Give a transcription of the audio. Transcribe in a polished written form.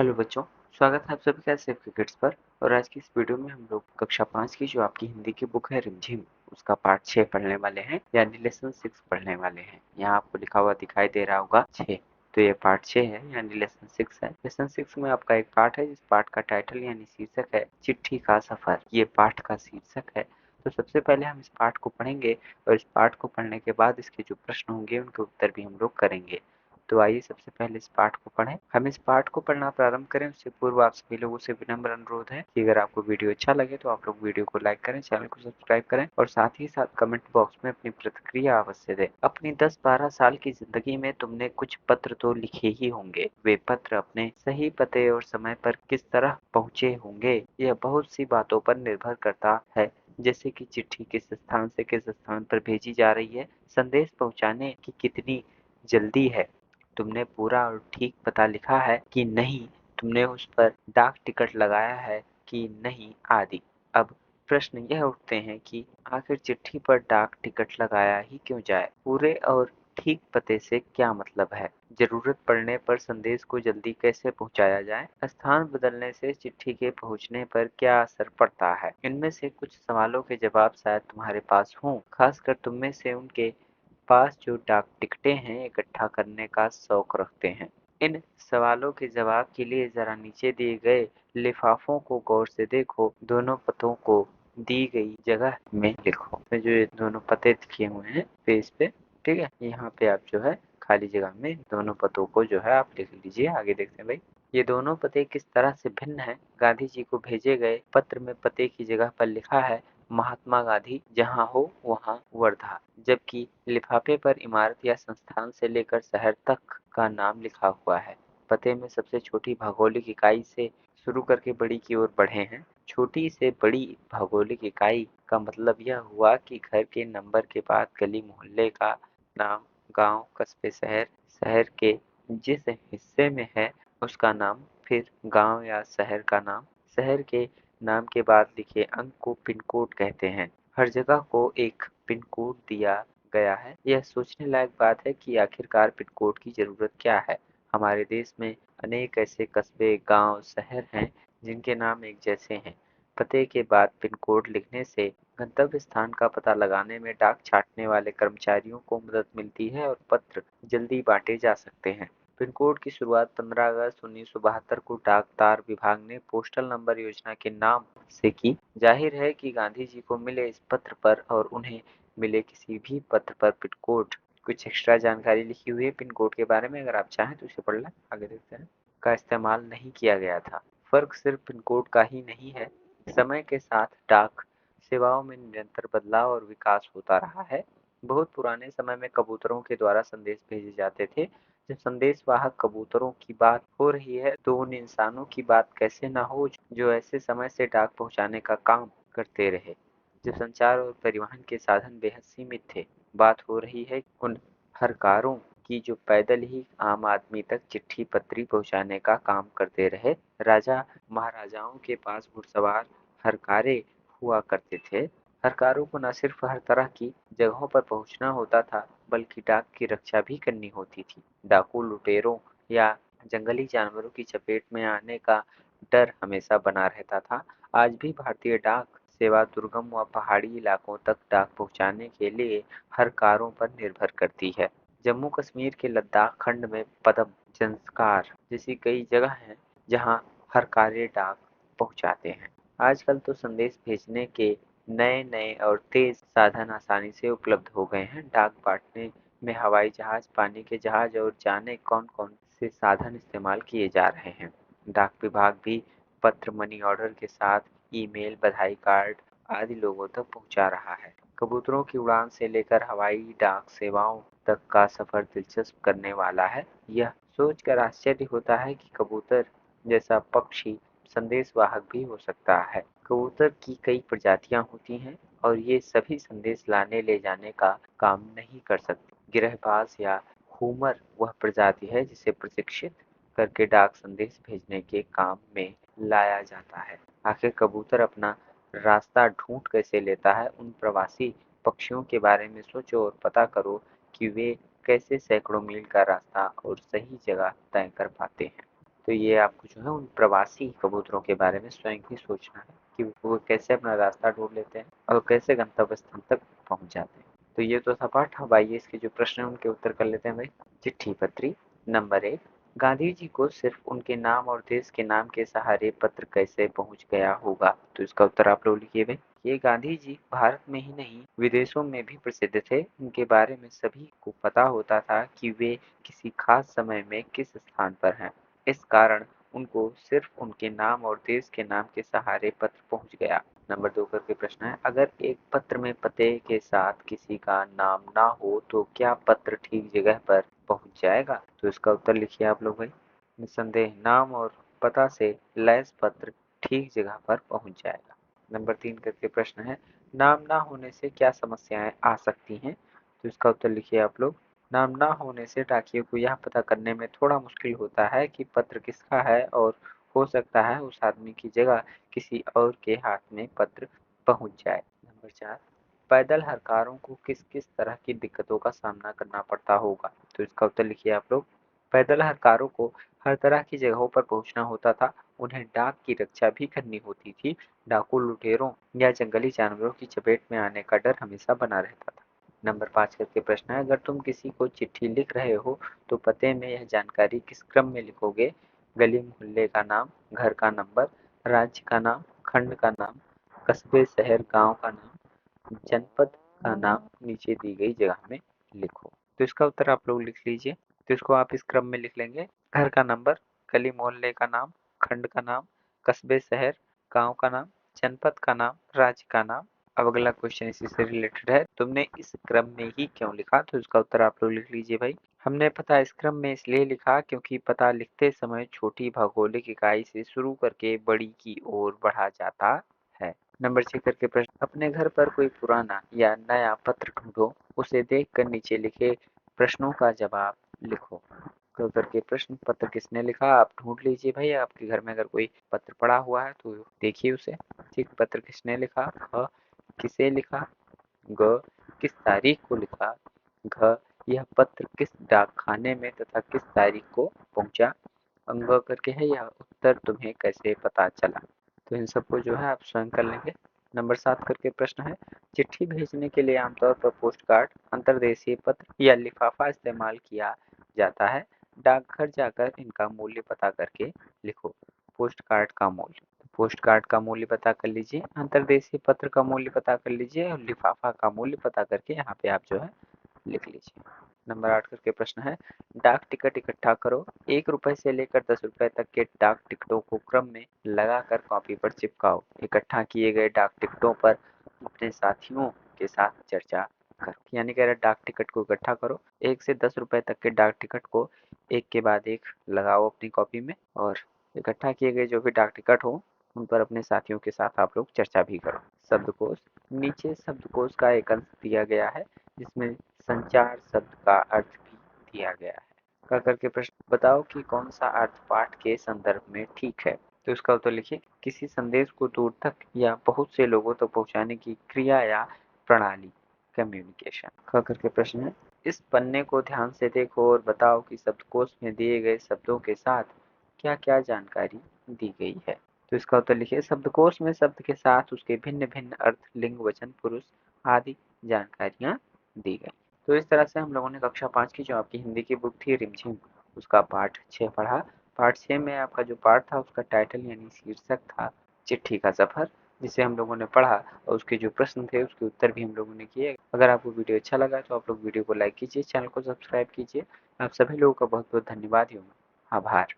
Hello बच्चों, स्वागत है आप सभी का सेफ क्रिकेट्स पर। और आज की इस वीडियो में हम लोग कक्षा 5 की जो आपकी हिंदी की बुक है रिमझिम, उसका पार्ट 6 पढ़ने वाले हैं, यानी लेसन 6 पढ़ने वाले हैं। यहाँ आपको लिखा हुआ दिखाई दे रहा होगा 6, तो ये पार्ट 6 है यानी लेसन 6 है। लेसन 6 में आपका एक पार्ट है जिस पार्ट का टाइटल यानी शीर्षक है चिट्ठी का सफर। ये पाठ का शीर्षक है। तो सबसे पहले हम इस पाठ को पढ़ेंगे और इस पाठ को पढ़ने के बाद इसके जो प्रश्न होंगे उनके उत्तर भी हम लोग करेंगे। तो आइए सबसे पहले इस पाठ को पढ़ें। हम इस पाठ को पढ़ना प्रारंभ करें उससे पूर्व आप सभी लोगों से विनम्र अनुरोध है कि अगर आपको वीडियो अच्छा लगे तो आप लोग वीडियो को लाइक करें, चैनल को सब्सक्राइब करें और साथ ही साथ कमेंट बॉक्स में अपनी प्रतिक्रिया अवश्य दें। अपनी 10-12 साल की जिंदगी में तुमने कुछ पत्र तो लिखे ही होंगे। वे पत्र अपने सही पते और समय पर किस तरह पहुंचे होंगे यह बहुत सी बातों पर निर्भर करता है, जैसे कि चिट्ठी किस स्थान से किस स्थान पर भेजी जा रही है, संदेश पहुंचाने की कितनी जल्दी है, तुमने पूरा और ठीक पता लिखा है कि नहीं, तुमने उस पर डाक टिकट लगाया है कि नहीं आदि। अब प्रश्न यह उठते हैं कि आखिर चिट्ठी पर डाक टिकट लगाया ही क्यों जाए? पूरे और ठीक पते से क्या मतलब है? जरूरत पड़ने पर संदेश को जल्दी कैसे पहुंचाया जाए? स्थान बदलने से चिट्ठी के पहुंचने पर क्या असर पड़ता है? इनमें से कुछ सवालों के जवाब शायद तुम्हारे पास हों, खासकर तुम में से उनके पास जो डाक टिकटें हैं इकट्ठा करने का शौक रखते हैं। इन सवालों के जवाब के लिए जरा नीचे दिए गए लिफाफों को गौर से देखो। दोनों पतों को दी गई जगह में लिखो। तो जो ये दोनों पते लिखे हुए हैं पेज पे, ठीक है, यहाँ पे आप जो है खाली जगह में दोनों पतों को जो है आप लिख लीजिए। आगे देखते हैं भाई, ये दोनों पते किस तरह से भिन्न हैं। गांधी जी को भेजे गए पत्र में पते की जगह पर लिखा है महात्मा गांधी, जहाँ हो वहाँ वर्धा, जबकि लिफाफे पर इमारत या संस्थान से लेकर शहर तक का नाम लिखा हुआ है। पते में सबसे छोटी भौगोलिक इकाई से शुरू करके बड़ी की ओर बढ़े हैं। छोटी से बड़ी भौगोलिक इकाई का मतलब यह हुआ कि घर के नंबर के बाद गली मोहल्ले का नाम, गांव, कस्बे, शहर, शहर के जिस हिस्से में है उसका नाम, फिर गांव या शहर का नाम। शहर के नाम के बाद लिखे अंक को पिन कोड कहते हैं। हर जगह को एक पिन कोड दिया गया है। यह सोचने लायक बात है कि आखिरकार पिन कोड की जरूरत क्या है। हमारे देश में अनेक ऐसे कस्बे, गांव, शहर हैं जिनके नाम एक जैसे हैं। पते के बाद पिन कोड लिखने से गंतव्य स्थान का पता लगाने में डाक छांटने वाले कर्मचारियों को मदद मिलती है और पत्र जल्दी बांटे जा सकते हैं। पिन कोड की शुरुआत 15 अगस्त 1972 को डाक तार विभाग ने पोस्टल नंबर योजना के नाम से की। जाहिर है कि गांधी जी को मिले इस पत्र पर और उन्हें मिले किसी भी पत्र पर पिन कोड कुछ एक्स्ट्रा जानकारी लिखी हुई है पिन कोड के बारे में, अगर आप चाहें तो इसे पढ़ लें। आगे देखते हैं, का इस्तेमाल नहीं किया गया था। फर्क सिर्फ पिन कोड का ही नहीं है, समय के साथ डाक सेवाओं में निरंतर बदलाव और विकास होता रहा है। बहुत पुराने समय में कबूतरों के द्वारा संदेश भेजे जाते थे। जब संदेश वाहक कबूतरों की बात हो रही है तो उन इंसानों की बात कैसे ना हो जो ऐसे समय से डाक पहुंचाने का काम करते रहे जब संचार और परिवहन के साधन बेहद सीमित थे। बात हो रही है उन हरकारों की जो पैदल ही आम आदमी तक चिट्ठी पत्री पहुंचाने का काम करते रहे। राजा महाराजाओं के पास घुड़सवार हरकारे हुआ करते थे। हरकारों को न सिर्फ हर तरह की जगहों पर पहुंचना होता था बल्कि डाक की रक्षा भी करनी होती थी। डाकू, लुटेरों या जंगली जानवरों की चपेट में आने का डर हमेशा बना रहता था। आज भी भारतीय डाक सेवा दुर्गम व पहाड़ी इलाकों तक डाक पहुंचाने के लिए हर कारों पर निर्भर करती है। जम्मू कश्मीर के लद्दाख खंड में पदम, जंस्कार जैसी कई जगह हैं जहां हर कार्य डाक पहुंचाते हैं। आजकल तो संदेश भेजने के नए नए और तेज साधन आसानी से उपलब्ध हो गए हैं। डाक बांटने में हवाई जहाज, पानी के जहाज और जाने कौन कौन से साधन इस्तेमाल किए जा रहे हैं। डाक विभाग भी पत्र, मनी ऑर्डर के साथ ईमेल, बधाई कार्ड आदि लोगों तक पहुंचा रहा है। कबूतरों की उड़ान से लेकर हवाई डाक सेवाओं तक का सफर दिलचस्प करने वाला है। यह सोचकर आश्चर्य होता है कि कबूतर जैसा पक्षी संदेश वाहक भी हो सकता है। कबूतर की कई प्रजातियां होती हैं और ये सभी संदेश लाने ले जाने का काम नहीं कर सकते। गिरहबाज या हुमर वह प्रजाति है जिसे प्रशिक्षित करके डाक संदेश भेजने के काम में लाया जाता है। आखिर कबूतर अपना रास्ता ढूंढ कैसे लेता है? उन प्रवासी पक्षियों के बारे में सोचो और पता करो कि वे कैसे सैकड़ों मील का रास्ता और सही जगह तय कर पाते हैं। तो ये आपको जो है उन प्रवासी कबूतरों के बारे में स्वयं ही सोचना है कि वो कैसे अपना रास्ता ढूंढ लेते हैं और कैसे गंतव्य स्थान तक पहुंच जाते हैं। तो ये तो था पाठ। अब आइए इसके जो प्रश्न है उनके उत्तर कर लेते हैं भाई। चिट्ठी पत्री नंबर 1, गांधी जी को सिर्फ उनके नाम और देश के नाम के सहारे पत्र कैसे पहुंच गया होगा? तो इसका उत्तर आप लोग लिखिए भाई। ये गांधी जी भारत में ही नहीं विदेशों में भी प्रसिद्ध थे। उनके बारे में सभी को पता होता था कि वे किसी खास समय में किस स्थान पर हैं। इस कारण उनको सिर्फ उनके नाम और देश के नाम के सहारे पत्र पहुंच गया। नंबर 2 करके प्रश्न है, अगर एक पत्र में पते के साथ किसी का नाम ना हो तो क्या पत्र ठीक जगह पर पहुंच जाएगा? तो इसका उत्तर लिखिए आप लोग भाई। निस्संदेह नाम और पता से लैस पत्र ठीक जगह पर पहुंच जाएगा। नंबर 3 करके प्रश्न है, नाम ना होने से क्या समस्याएं आ सकती हैं? तो इसका उत्तर लिखिए आप लोग। नाम ना होने से डाकिये को यह पता करने में थोड़ा मुश्किल होता है कि पत्र किसका है और हो सकता है उस आदमी की जगह किसी और के हाथ में पत्र पहुंच जाए। नंबर 4, पैदल हरकारों को किस किस तरह की दिक्कतों का सामना करना पड़ता होगा? तो इसका उत्तर लिखिए आप लोग। पैदल हरकारों को हर तरह की जगहों पर पहुंचना होता था। उन्हें डाक की रक्षा भी करनी होती थी। डाकू लुटेरों या जंगली जानवरों की चपेट में आने का डर हमेशा बना रहता था। नंबर 5 करके प्रश्न है, अगर तुम किसी को चिट्ठी लिख रहे हो तो पते में यह जानकारी किस क्रम में लिखोगे? गली मोहल्ले का नाम, घर का नंबर, राज्य का नाम, खंड का नाम, कस्बे शहर गांव का नाम, जनपद का नाम नीचे दी गई जगह में लिखो। तो इसका उत्तर आप लोग लिख लीजिए। तो इसको आप इस क्रम में लिख लेंगे, घर का नंबर, गली मोहल्ले का नाम, खंड का नाम, कस्बे शहर गांव का नाम, जनपद का नाम, राज्य का नाम। अब अगला क्वेश्चन इसी से रिलेटेड है, तुमने इस क्रम में ही क्यों लिखा? तो इसका उत्तर आप लोग लिख लीजिए भाई। हमने पता इस क्रम में इसलिए लिखा क्योंकि पता लिखते समय छोटी भौगोलिक इकाई से शुरू करके बड़ी की ओर बढ़ा जाता है। नंबर 6 करके प्रश्न, अपने घर पर कोई पुराना या नया पत्र ढूंढो, उसे देखकर नीचे लिखे प्रश्नों का जवाब लिखो। तो करके प्रश्न, पत्र किसने लिखा आप ढूंढ लीजिए भाई। आपके घर में अगर कोई पत्र पड़ा हुआ है तो देखिए उसे। ठीक, पत्र किसने लिखा? ख, किसे लिखा? ग, किस तारीख को लिखा? घ, यह पत्र किस डाकखाने में तथा किस तारीख को पहुंचा? अंग करके है, यह उत्तर तुम्हें कैसे पता चला? तो इन सबको जो है आप स्वयं कर लेंगे। नंबर 7 करके प्रश्न है, चिट्ठी भेजने के लिए आमतौर पर पोस्ट कार्ड, अंतर्देशीय पत्र या लिफाफा इस्तेमाल किया जाता है। डाकघर जाकर इनका मूल्य पता करके लिखो। पोस्ट कार्ड का मूल्य, पोस्ट कार्ड का मूल्य पता कर लीजिए, अंतर्देशीय पत्र का मूल्य पता कर लीजिए और लिफाफा का मूल्य पता करके यहाँ पे आप जो है लिख लीजिए। नंबर 8 करके प्रश्न है, डाक टिकट इकट्ठा करो। 1 रुपए से लेकर 10 रुपए तक के डाक टिकटों को क्रम में लगाकर कॉपी पर चिपकाओ। इकट्ठा किए गए डाक टिकटों पर अपने साथियों के साथ चर्चा करो। यानी कह रहे डाक टिकट को इकट्ठा करो, 1 से 10 रुपए तक के डाक टिकट को एक के बाद एक लगाओ अपनी कॉपी में और इकट्ठा किए गए जो भी डाक टिकट हो उन पर अपने साथियों के साथ आप लोग चर्चा भी करो। शब्दकोश, नीचे शब्दकोश का एक अंश दिया गया है जिसमें संचार शब्द का अर्थ भी दिया गया है। का करके प्रश्न, बताओ कि कौन सा अर्थ पाठ के संदर्भ में ठीक है? तो इसका उत्तर लिखिए, किसी संदेश को दूर तक या बहुत से लोगों तक तो पहुंचाने की क्रिया या प्रणाली, कम्युनिकेशन। का करके प्रश्न है, इस पन्ने को ध्यान से देखो और बताओ कि शब्दकोश में दिए गए शब्दों के साथ क्या क्या जानकारी दी गई है? तो इसका उत्तर लिखिए, शब्दकोश में शब्द के साथ उसके भिन्न भिन्न अर्थ, लिंग, वचन, पुरुष आदि जानकारियां दी गई। तो इस तरह से हम लोगों ने कक्षा 5 की जो आपकी हिंदी की बुक थी रिमझिम, उसका पाठ 6 पढ़ा। पाठ 6 में आपका जो पाठ था उसका टाइटल यानी शीर्षक था चिट्ठी का सफर, जिसे हम लोगों ने पढ़ा और उसके जो प्रश्न थे उसके उत्तर भी हम लोगों ने किए। अगर आपको वीडियो अच्छा लगा तो आप लोग वीडियो को लाइक कीजिए, चैनल को सब्सक्राइब कीजिए। आप सभी लोगों का बहुत बहुत धन्यवाद, आभार।